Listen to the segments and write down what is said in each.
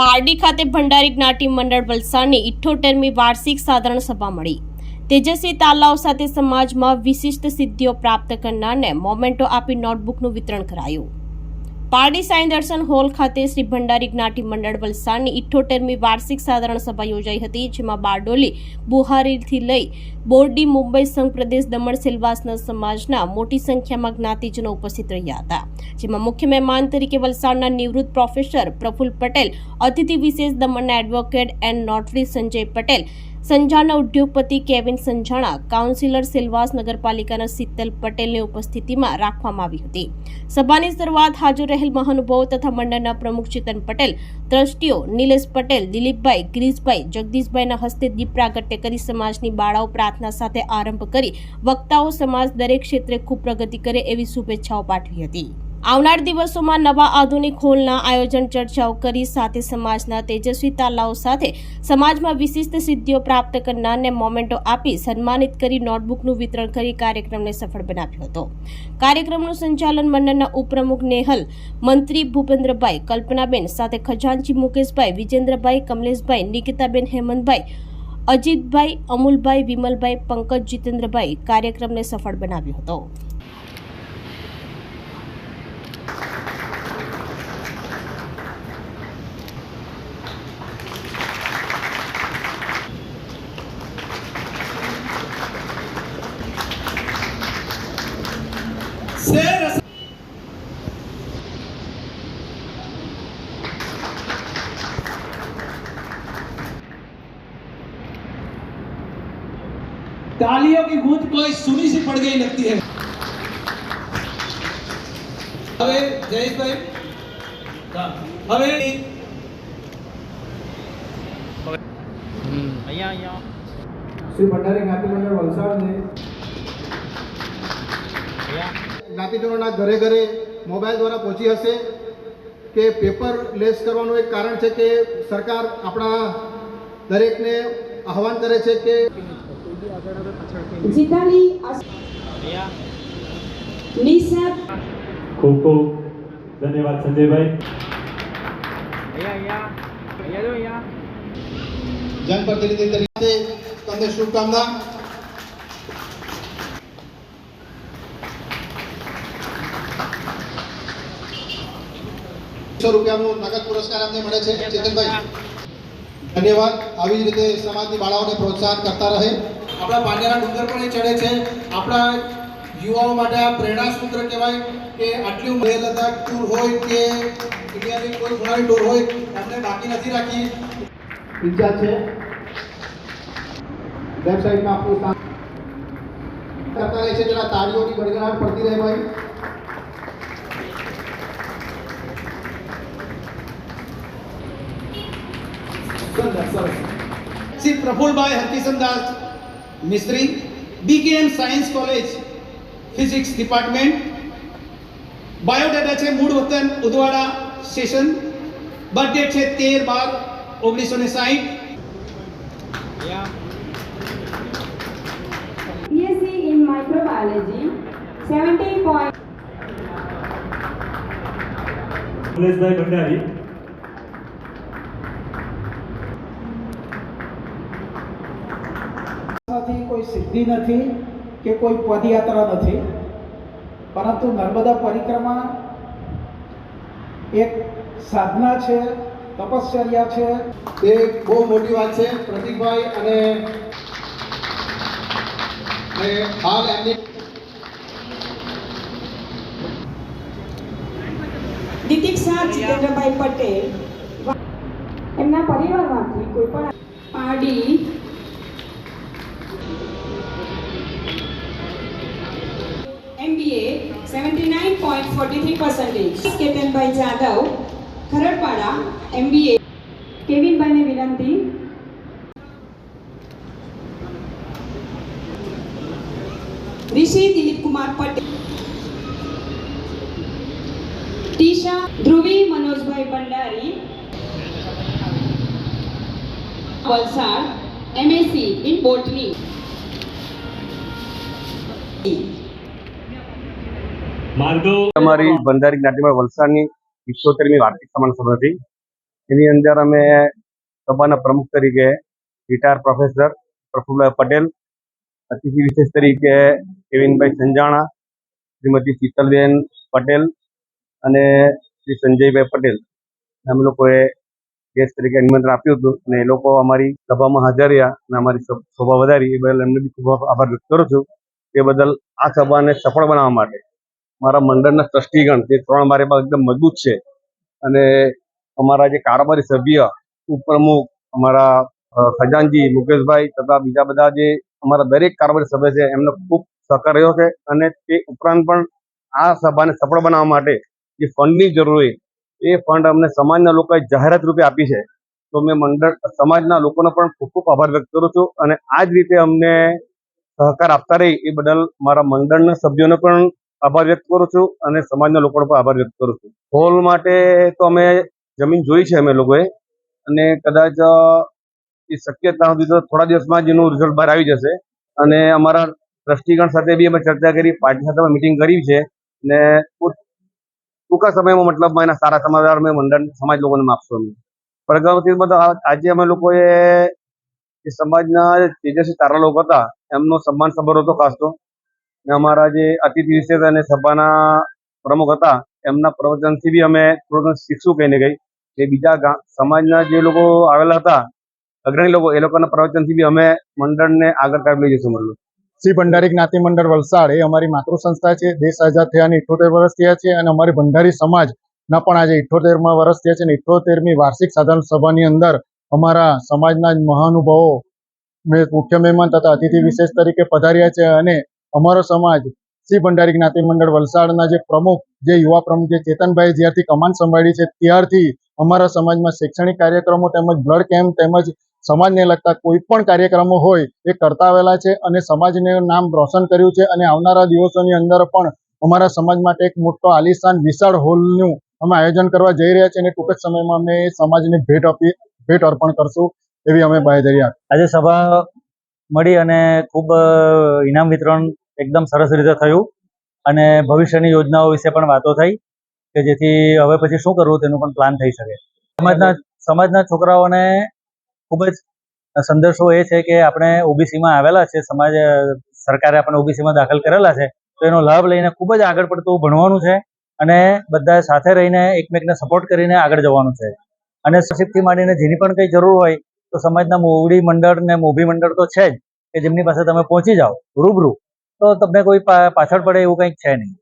પારડી ખાતે ભંડારી જ્ઞાતિ મંડળ વલસાડની 78મી વાર્ષિક સાધારણ સભા મળી। તેજસ્વી તાલાઓ સાથે સમાજમાં વિશિષ્ટ સિદ્ધિઓ પ્રાપ્ત કરનારને મોમેન્ટો આપી નોટબુકનું વિતરણ કરાયું। પારડી સાંઈ દર્શન હોલ ખાતે શ્રી ભંડારી જ્ઞાતિ મંડળ વલસાડની 78મી વાર્ષિક સાધારણ સભા યોજાઈ હતી, જેમાં બારડોલી બુહારીથી લઈ બોરડી મુંબઈ સંઘ પ્રદેશ દમણ સેલવાસના સમાજના મોટી સંખ્યામાં જ્ઞાતિજનો ઉપસ્થિત રહ્યા હતા, જેમાં મુખ્ય મહેમાન તરીકે વલસાડના નિવૃત્ત પ્રોફેસર પ્રફુલ્લ પટેલ, અતિથિ વિશેષ દમણના advocate and notary Sanjay Patel, સંજાના ઉદ્યોગપતિ કેવિન સંજાણા, કાઉન્સિલર સેલવાસ નગરપાલિકાના શીતલ પટેલની ઉપસ્થિતિમાં રાખવામાં આવી હતી। સભાની શરૂઆત હાજર રહેલ મહાનુભાવો તથા મંડળના પ્રમુખ ચેતન પટેલ, ટ્રસ્ટીઓ નિલેશ પટેલ, દિલીપભાઈ, ગિરીશભાઈ, જગદીશભાઈના હસ્તે દીપ પ્રાગટ્ય કરી સમાજની બાળાઓ પ્રાર્થના સાથે આરંભ કરી વક્તાઓ સમાજ દરેક ક્ષેત્રે ખૂબ પ્રગતિ કરે એવી શુભેચ્છાઓ પાઠવી હતી। આવનાર દિવસોમાં નવા આધુનિક હોલના આયોજન ચર્ચાઓ કરી સાથે સમાજના તેજસ્વી તાલાઓ સાથે સમાજમાં વિશિષ્ટ સિદ્ધિઓ પ્રાપ્ત કરનારને મોમેન્ટો આપી સન્માનિત કરી નોટબુકનું વિતરણ કરી કાર્યક્રમને સફળ બનાવ્યો હતો। કાર્યક્રમનું સંચાલન મંડળના ઉપપ્રમુખ નેહલ, મંત્રી ભૂપેન્દ્રભાઈ, કલ્પનાબેન સાથે ખજાનચી મુકેશભાઈ, વિજેન્દ્રભાઈ, કમલેશભાઈ, નિકિતાબેન, હેમંતભાઈ, અજીતભાઈ, અમુલભાઈ, વિમલભાઈ, પંકજ, જીતેન્દ્રભાઈ કાર્યક્રમને સફળ બનાવ્યો હતો। तालियों की गूंज कोई सुनी सी पड़ गई लगती है। હવે જયેશભાઈ હવે અહીંયા શ્રી ભંડારી જ્ઞાતિ મંડળ વલસાડને જ્ઞાતિજનોના ઘરે ઘરે મોબાઈલ દ્વારા પહોંચી હશે કે પેપર લેસ કરવાનું એક કારણ છે કે સરકાર આપણા દરેકને આહવાન કરે છે કે જીતાલી નિશા खूब खूब धन्यवाद संजय भाई। जनप्रतिनिधि तरीके તમને શુભકામના। ₹100નું નગદ પુરસ્કાર અમને મળે છે ચેતનભાઈ, ધન્યવાદ। આવી જ રીતે સમાજની બાળાઓને પ્રોત્સાહન કરતા રહે। આપણા પાંડેરા ડુંગર પણ એ ચડે છે। આપણા યુવાઓ માટે આ પ્રેરણા સૂત્ર કહેવાય કે આટલી લેહ લદ્દાખ ટૂર હોય કે ઇન્ડિયાની કોઈ ખૂણાની ટૂર હોય, અમને બાકી નથી રાખી। ઈચ્છા છે વેબસાઇટમાં આપણું કામ કરતા રહે છે, જરા તાળીઓની ગડગડાટ પડતી રહે ભાઈ। Shri Prafulbhai Harkishandas Mistry, BKM science college physics department, biodata છે મૂળ વતન ઉદવાડા સ્ટેશન, બર્થડેટ છે 13/12/1960। BSc in microbiology 17 point કમલેશભાઈ ભંડારી, કોઈ સિદ્ધિ નથી કે કોઈ પદયાત્રા નથી, પરંતુ નર્મદા પરિક્રમા એક સાધના છે, તપશ્ચર્યા છે। એ બહુ મોટી વાત છે પ્રતિકભાઈ। અને હાલ એમની દીતિક્ષા જીતેન્દ્રભાઈ પટેલ એમના પરિવારમાંથી કોઈ પણ પારડી MBA 79.43%। કેતનભાઈ જાદવ ખરડપાડા MBA। કેવિનભાઈને વિનંતી ऋषि दिलीप कुमार पटेल, टीशा ध्रुवी Manojbhai Bhandari, Valsad MSc in botany। માર્ગો અમારી ભંડારી જ્ઞાતિમાં વલસાડની 78મી વાર્ષિક સમાન સભા હતી, એની અંદર અમે સભાના પ્રમુખ તરીકે રિટાયર પ્રોફેસર પ્રફુલ્લભાઈ પટેલ, અતિથિ વિશેષ તરીકે કેવિનભાઈ સંજાણા, શ્રીમતી શીતલબેન પટેલ અને શ્રી સંજયભાઈ પટેલ અમે લોકોએ ગેસ્ટ તરીકે નિમંત્રણ આપ્યું હતું અને એ લોકો અમારી સભામાં હાજર રહ્યા અને અમારી શોભા વધારી. એ બદલ એમને બી ખૂબ આભાર વ્યક્ત કરું છું. એ બદલ આ સભાને સફળ બનાવવા માટે મારા મંડળના ટ્રસ્ટીગણ જે 3 મારી પાસે એકદમ મજબૂત છે અને અમારા જે કારોબારી સભ્ય, ઉપપ્રમુખ, અમારા ખજાનજી મુકેશભાઈ તથા બીજા બધા જે અમારા દરેક કારોબારી સભ્ય છે એમનો ખૂબ સહકાર રહ્યો છે. અને તે ઉપરાંત પણ આ સભાને સફળ બનાવવા માટે જે ફંડની જરૂર હોય એ ફંડ અમને સમાજના લોકોએ જાહેરાત રૂપે આપી છે. તો મેં મંડળ સમાજના લોકોનો પણ ખૂબ ખૂબ આભાર વ્યક્ત કરું છું અને આ જ રીતે અમને સહકાર આપતા રહી એ બદલ મારા મંડળના સભ્યોને પણ આભાર વ્યક્ત કરું છું અને સમાજના લોકોનો પણ આભાર વ્યક્ત કરું છું. હોલ માટે તો અમે જમીન જોઈ છે અમે લોકોએ અને કદાચ એ શક્યતા સુધી તો થોડા દિવસમાં જ એનું રિઝલ્ટ બહાર આવી જશે. અને અમારા ટ્રસ્ટીગણ સાથે બી અમે ચર્ચા કરી, પાર્ટી સાથે મિટિંગ કરી છે અને ટૂંકા સમયમાં મતલબ એના સારા સમાચાર અમે મંડળ સમાજ લોકોને આપશું. પ્રગતિ બધા આજે અમે લોકોએ જે સમાજના તેજસ્વી તારા લોકો હતા એમનો સન્માન સમારોહ હતો ખાસ તો, અમારા જે અતિથિ વિશેષ અને સભાના પ્રમુખ હતા એમના પ્રવચનથી બી અમે થોડું શીખશું કહીને ગઈ કે બીજા સમાજના જે લોકો આવેલા હતા અગ્રણી લોકો એ લોકોના પ્રવચનથી બી અમે મંડળને આગળ કાઢી લઈ જઈશું. મતલબ શ્રી ભંડારી જ્ઞાતિ મંડળ વલસાડ એ અમારી માતૃ સંસ્થા છે. દેશ આઝાદ થયાને 78 વર્ષ થયા છે અને અમારી ભંડારી સમાજના પણ આજે 78મા વર્ષ થયા છે અને 78મી વાર્ષિક સાધારણ સભાની અંદર અમારા સમાજના મહાનુભાવો મુખ્ય મહેમાન તથા અતિથિ વિશેષ તરીકે પધાર્યા છે. અને અમારો સમાજ શ્રી ભંડારી જ્ઞાતિ મંડળ વલસાડના જે પ્રમુખ, જે યુવા પ્રમુખ જે ચેતનભાઈ જ્યારથી કમાન સંભાળી છે ત્યારથી અમારા સમાજમાં શૈક્ષણિક કાર્યક્રમો તેમજ બ્લડ કેમ્પ તેમજ સમાજને લગતા કોઈ પણ કાર્યક્રમો હોય એ કરતા આવેલા છે અને સમાજને નામ રોશન કર્યું છે. અને આવનારા દિવસોની અંદર પણ અમારા સમાજ માટે એક મોટો આલિશાન વિશાળ હોલનું અમે આયોજન કરવા જઈ રહ્યા છીએ અને ટૂંક જ સમયમાં અમે સમાજને ભેટ અર્પણ કરશું એવી અમે બાંહેધરી આપી. આજે સભા મળી અને ખૂબ ઇનામ વિતરણ એકદમ સરસ રીતે થયું અને ભવિષ્યની યોજનાઓ વિશે પણ વાતો થઈ કે જેથી હવે પછી શું કરવું તેનું પણ પ્લાન થઈ શકે. સમાજના છોકરાઓને ખૂબ જ સંદેશો એ છે કે આપણે ઓબીસીમાં આવેલા છે, સમાજ સરકારે આપણને ઓબીસીમાં દાખલ કરેલા છે તો એનો લાભ લઈને ખૂબ જ આગળ પડતું ભણવાનું છે અને બધા સાથે રહીને એકમેકને સપોર્ટ કરીને આગળ જવાનું છે. અને શિક્ષકથી માંડીને જેની પણ કંઈ જરૂર હોય તો સમાજના મોવડી મંડળ ને મોભી મંડળ તો છે જ કે જેમની પાસે તમે પહોંચી જાઓ રૂબરૂ તો તમને કોઈ પાછળ પડે એવું કંઈક છે નહીં.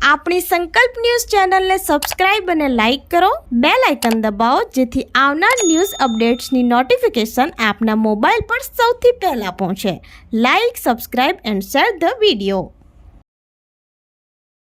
આપણી સંકલ્પ ન્યૂઝ ચેનલને સબસ્ક્રાઇબ અને લાઇક કરો, બેલ આઇકન દબાવો જેથી આવનાર ન્યૂઝ અપડેટ્સની નોટિફિકેશન આપના મોબાઈલ પર સૌથી પહેલા પહોંચે. Like, subscribe and share the video.